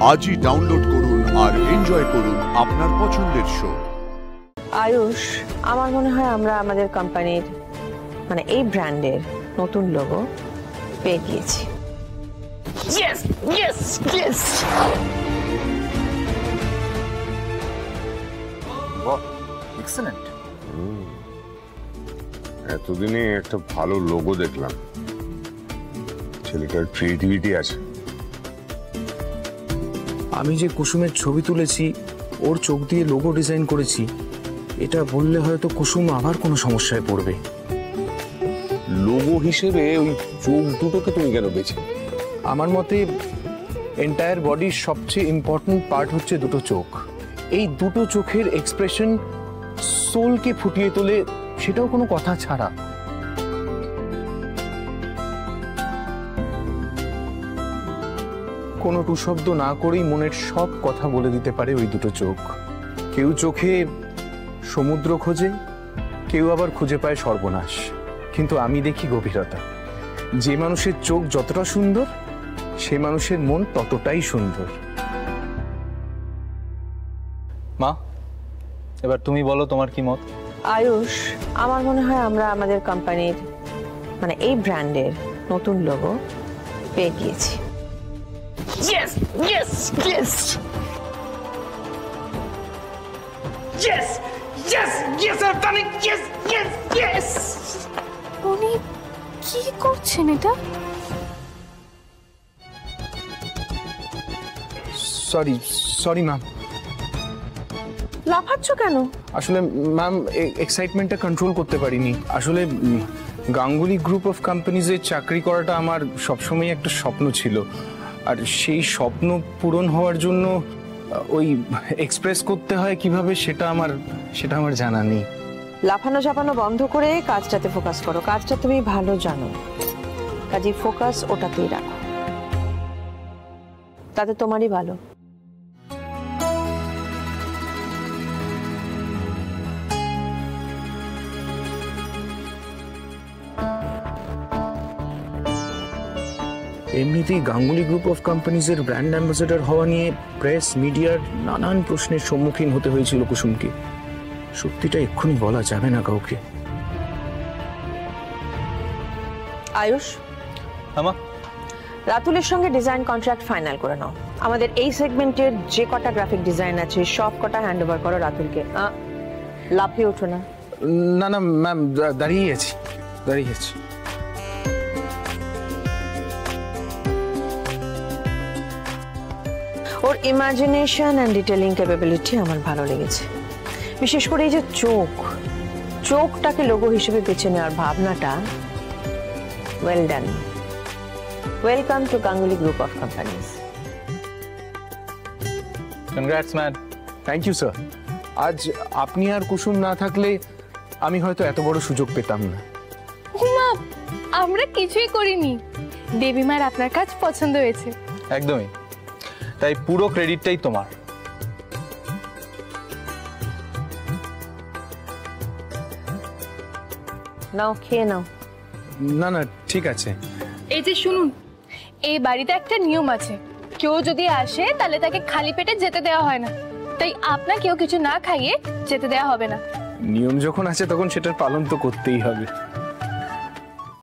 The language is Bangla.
আজই ডাউনলোড করুন আর এনজয় করুন আপনার পছন্দের শো। আয়ুষ, আমার মনে হয় আমরা আমাদের কোম্পানির মানে এই ব্র্যান্ডের নতুন লোগো পেয়ে গিয়েছি। Yes, yes, yes. বাহ, এক্সেলেন্ট। এতদিনে একটা ভালো লোগো দেখলাম। ছেলেটার ক্রিয়েটিভিটি আছে। আমি যে কুসুমের ছবি তুলেছি, ওর চোখ দিয়ে লোগো ডিজাইন করেছি, এটা বললে হয়তো কুসুম আবার কোনো সমস্যায় পড়বে। লোগো হিসেবে ওই চোখ দুটোকে তুমি কেন বেছে? আমার মতে এন্টায়ার বডির সবচেয়ে ইম্পর্টেন্ট পার্ট হচ্ছে দুটো চোখ। এই দুটো চোখের এক্সপ্রেশন সোলকে ফুটিয়ে তোলে, সেটাও কোনো কথা ছাড়া। কোনো টুশব্দ না করেই মনের সব কথা বলে দিতে পারে ওই দুটো চোখ। কেউ চোখে সমুদ্র খোঁজে, কেউ আবার খুঁজে পায় সর্বনাশ, কিন্তু আমি দেখি গভীরতা। যে মানুষের চোখ যতটা সুন্দর, সে মানুষের মন ততটাই সুন্দর। মা, এবার তুমি বলো তোমার কি মত? আয়ুষ, আমার মনে হয় আমরা আমাদের কোম্পানির মানে এই ব্র্যান্ডের নতুন লোগো পেয়ে গিয়েছি। Yes, yes, yes. Yes, yes, yes, I've done it. Yes, yes, yes. উনি কি করছেন এটা? Sorry ma'am. লাফাচ্ছ কেন? আসলে ম্যাম এক্সাইটমেন্টটা কন্ট্রোল করতে পারিনি। আসলে গাঙ্গুলি গ্রুপ অফ কোম্পানিজে চাকরি করাটা আমার সবসময় একটা স্বপ্ন ছিল, আর সেই স্বপ্ন পূরণ হওয়ার জন্য ওই এক্সপ্রেস করতে হয় কিভাবে সেটা আমার জানা নেই। লাফানো ঝাপানো বন্ধ করে কাজটাতে ফোকাস করো। কাজটা তুমি ভালো জানো, কাজে ফোকাস ওটাতেই রাখো, তাতে তোমারই ভালো। এমনিতেই গাঙ্গুলি গ্রুপ অফ কোম্পানিজের ব্র্যান্ড অ্যাম্বাসেডর হওয়া নিয়ে প্রেস মিডিয়ার নানান প্রশ্নের সম্মুখীন হতে হয়েছিল কুসুমকে। সত্যিটা এক্ষুনি বলা যাবে না কাউকে। আয়ুষ, আমা, রাতুলের সঙ্গে ডিজাইন কন্ট্রাক্ট ফাইনাল করে নাও। আমাদের এই সেগমেন্টের যে কটা গ্রাফিক ডিজাইন আছে সব কটা হ্যান্ড ওভার করো রাতুলকে। লাফিয়ে ওঠো না। না না ম্যাম, দাঁড়িয়ে আছি। ওর ইমাজিনেশন অ্যান্ড ডিটেলিং ক্যাপাবিলিটি আমার ভালো লেগেছে। বিশেষ করে এই যে চোখটাকে লোগো হিসেবে বেছে নেওয়ার ভাবনাটা, well done. Welcome to Ganguly group of companies. Congrats man. Thank you sir. আজ আপনি আর কুসুম না থাকলে আমি হয়তো এত বড় সুযোগ পেতাম না। মা, আমরা কিছুই করিনি। দেবীমার আপনার কাজ পছন্দ হয়েছে। একদমই, তাই পুরো ক্রেডিটটাই তোমার। নাও, খেয়ে নাও। না না, ঠিক আছে। এই যে শুনুন, এই বাড়িতে একটা নিয়ম আছে, কেউ যদি আসে তাহলে তাকে খালি পেটে যেতে দেওয়া হয় না। তাই আপনাকেও কিছু না খাইয়ে যেতে দেওয়া হবে না। নিয়ম যখন আছে তখন সেটার পালন তো করতেই হবে।